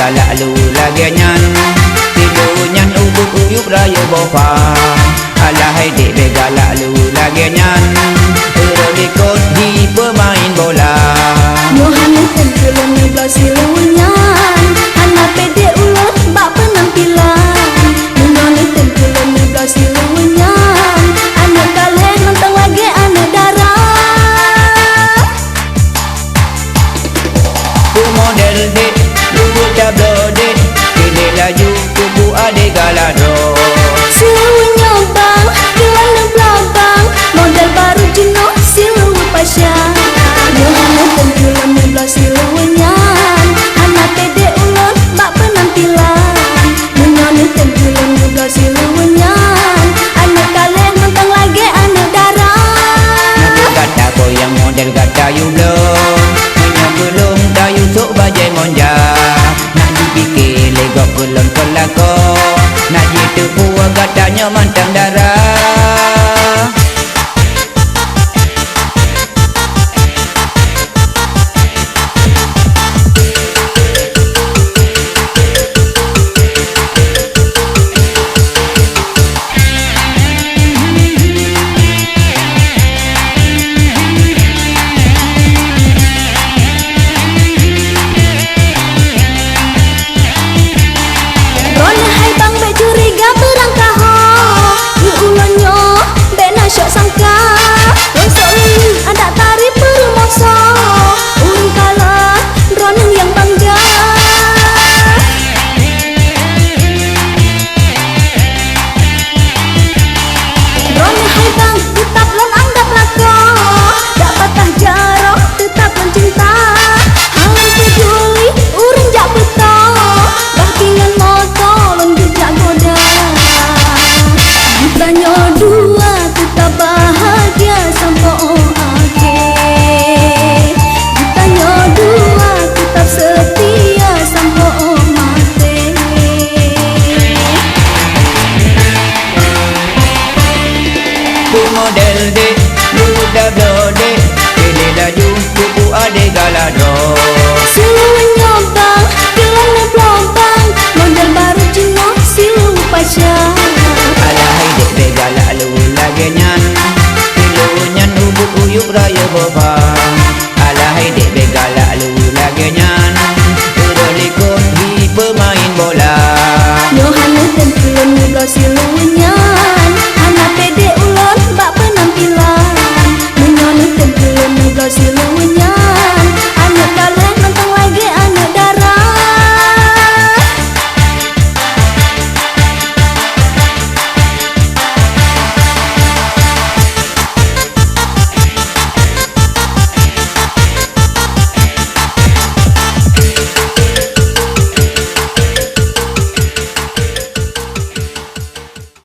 galak lu lagi nyan tilu nyan ubuk uyuk raya bofa alahai dek be galak lu lagi nyan ikut di pemain bola Yohana tentulah nubla siluanyan anak pede ulat bak penampilan Yohana tentulah nubla siluanyan anak kalian nonton lagi anak darah ku model dek lu tablo dek pilih laju kubu adik galado siluannya bang gelana belabang model baru jenuh siluan pasya Yohana tentulah nubla siluanyan anak pede ulat bak penampilan Yohana tentulah nubla siluanyan anak kalian nonton lagi anak darah kata goyang model kata you belum punya belum dayu sok bajai monja nak dipikir legok belum pelako nak jitu buah katanya mantang darah Rona hai bang be curiga berangkah ho Yu ulonyo be nasyok sangka Besok lili ada tari permoso Urung kalah roneng yang bangga Rona hai bang tetap lon anggap lako Dak patah jarok tetap mencinta Halang peduli urung jak betul Bahkingan moto lon bijak goda Ditanya dua tetap bahagia sampai akhir Ditanya dua tetap setia sampai mati ku model dek lu tablo dek pilih laju kubu adik galado